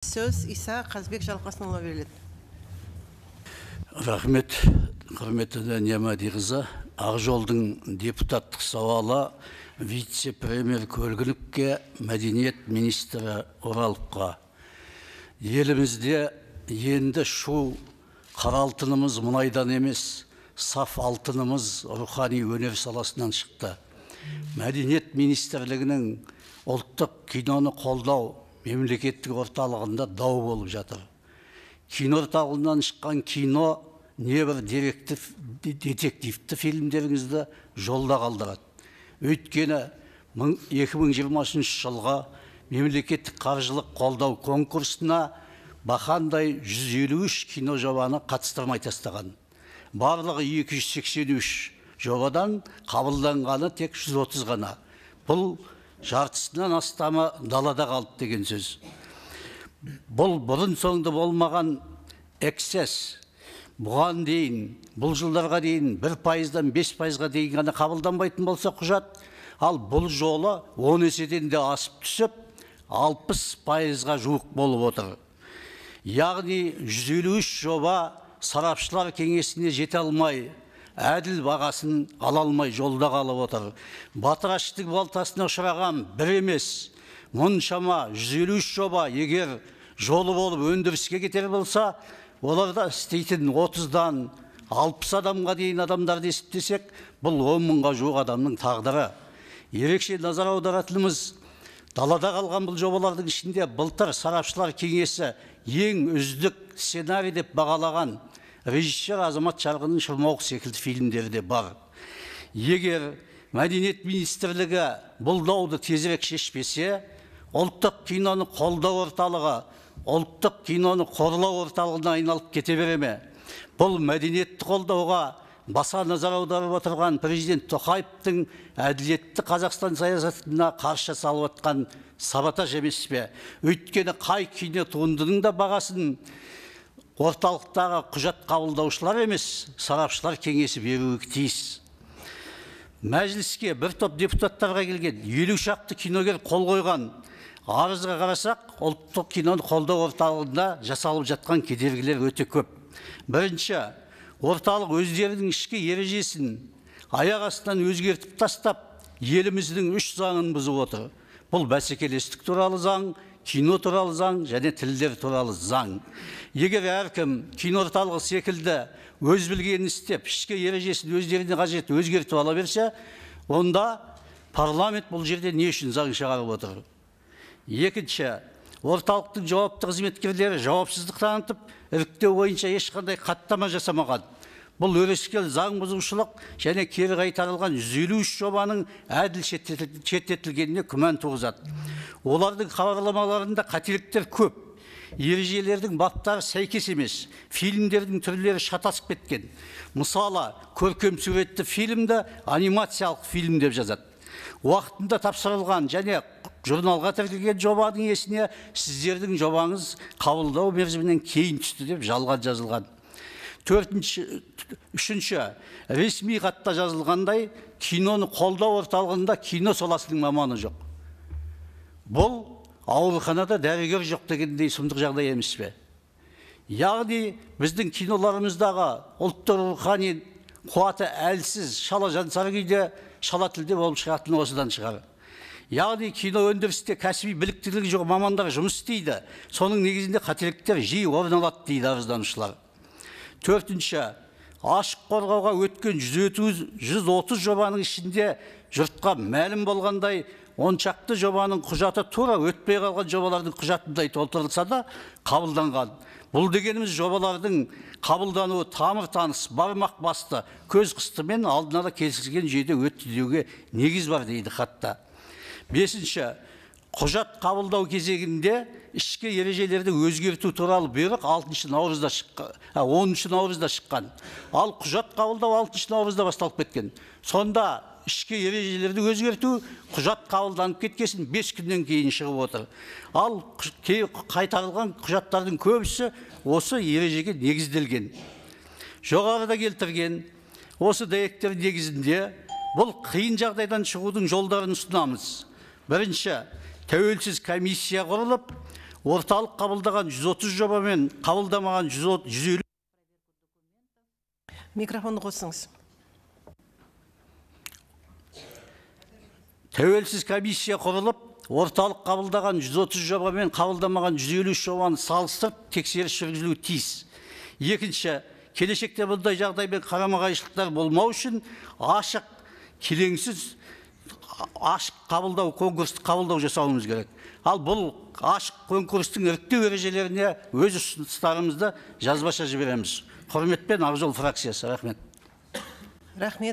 Söz İsa Қазбек Жалқасынұлына беріледі. Рахмет, құрметті Дәния қызы. Ақжолдың депутаттық сауалы вице-премьер Көлгіновке, мәдениет министрі Ораловқа. Елімізде енді шу қара алтынымыз мұнайдан емес, саф алтынымыз рухани өнер саласынан шықты. Мәдениет министрлігінің ұлттық киноны қолдау мемлекеттік орталығында дау болып жатыр. Кино орталығынан шыққан кино небір детективті фильмдеріңізді жолда қалдырады. Өйткені 2020 жылға мемлекеттік қаржылық қолдау конкурсына бақандай 153 кино жобаны қатыстырмай тастаған. Барлығы 283 жобадан қабылданғаны тек 130 ғана. Бұл жартысынан астамы далада қалды деген сөз. Бұл бұрын соңды болмаған эксес. Бұған дейін, бұл жылдарға дейін 1%-дан 5%-ға дейін ғана қабылданбайтын болса құжат, ал бұл жолы 10 еседен де асып түсіп, 60%-ға жуық болып отыр. Яғни 153 жоба сарапшылар кеңесіне жете алмай, әділ бағасын ала алмай жолда қалып отыр. Батыраштық балтасына ұшыраған бір емес, мұншама 153 жоба егер жолы болып өндіріске кетер болса, оларда істейтін 30-дан 60 адамға дейін адамдарды есептесек, бұл 10 мыңға жуық адамның тағдыры. Ерекше назар аударатынымыз, далада қалған бұл жобалардың ішінде былтыр сарапшылар кеңесі ең үздік сценарий деп бағалаған режиссер Азамат Шарғынның Шырмауық секілді фильмдері де бар. Егер мәдениет министрлігі бұл дауды тезірек шешпесе, ұлттық киноны қолдау орталығы, ұлттық киноны қорлау орталығына айналып кете бере ме? Бұл мәдениетті қолдауға баса назар аударып отырған президент Тоқаевтың әділетті Қазақстан саясатына қарсы салып отқан саботаж емес пе? Өйткені қай кино туындының да бағасын орталықтағы құжат қабылдаушылар емес, сарапшылар кеңесі беруі тиіс. Мәжіліске бір топ депутаттарға келген 50 шақты киногер қол қойған арызға қарасақ, ұлттық киноны қолдау орталығында жасалып жатқан кедергілер өте көп. Бірінші, орталық өздерінің ішкі ережесін аяқ астынан өзгертіп тастап, еліміздің 3 заңын бұзып отыр. Бұл бәсекелестік туралы заң, кино туралы заң және тілдер туралы заң. Егер әркім кино орталығы секілді өз білгенін істеп, ішкі ережесін өздеріне қажет өзгертіп ала берсе, онда парламент бұл жерде не үшін заң шығарып отыр? Екінші, орталықтың жауапты қызметкерлері жауапсыздық танытып, іріктеу бойынша ешқандай хаттама жасамаған. Бұл өрескел заң бұзушылық және кері қайтарылған 153 жобаның әділ шеттетілгеніне күмән туғызады. Олардың хабарламаларында қателіктер көп. Ережелердің баптары сәйкес емес, фильмдердің түрлері шатасып кеткен. Мысалы, көркем суретті фильмді анимациялық фильм деп жазады. Уақытында тапсырылған және журналға тіркелген жобаның есіне сіздердің жобаңыз қабылдау мерзімінен кейін түсті деп жалған жазылған. Үшінші, ресми хатта жазылғандай, киноны қолдау орталығында кино саласының маманы жоқ. Бұл ауруханада дәрігер жоқ дегендей сұмдық жағдай емес пе? Яғни біздің киноларымыздағы ұлттық рухани қуаты әлсіз, шала жансар күйде, шала тілде болып шығатыны осыдан шығар. Яғни кино өндірісте кәсіби біліктілігі жоқ мамандар жұмыс істейді. Соның негізінде қателіктер жиі орын алады дейді арызданушылар. Төртінші, ашық қорғауға өткен 130 жобаның ішінде жұртқа мәлім болғандай 10 шақты жобаның құжаты тура өтпей қалған жобалардың құжатындай толтырылса да қабылданған. Бұл дегеніміз жобалардың қабылдануы тамыр таныс, бармақ басты, көз қыстымен алдына да келісілген жүйеде өтті деуге негіз бар дейді хатта. Бесінші, құжат қабылдау кезегінде ішкі ережелерді өзгерту туралы бұйрық 10 наурызда шыққан. Ал құжат қабылдау 6 наурызда басталып кеткен. Сонда ішкі ережелерді өзгерту құжат қабылданып кеткесін 5 күннен кейін шығып отыр. Ал қайтарылған құжаттардың көбісі осы ережеге негізделген. Жоғарыда келтірген осы дәйектер негізінде бұл қиын жағдайдан шығудың жолдарын ұсынамыз. Бірінші, тәуелсіз комиссия құрылып, орталық қабылдаған 130 жоба мен қабылдамаған 150. Микрофонды қосыңыз. Тәуелсіз комиссия құрылып, орталық қабылдаған 130 жоба мен қабылдамаған 153 жобаны салыстырып тексеріс жүргізілуі тиіс. Екінші, келешекте бұндай жағдаймен қарама-қайшылықтар болмау үшін ашық, келеңсіз, ашық қабылдау, конкурсты қабылдау жасауымыз керек. Ал бұл ашық конкурстың іріктеу ережелеріне өз ұсыныстарымызды жазбаша жібереміз. Құрметпен Ақжол фракциясы. Рахмет. Рахмет.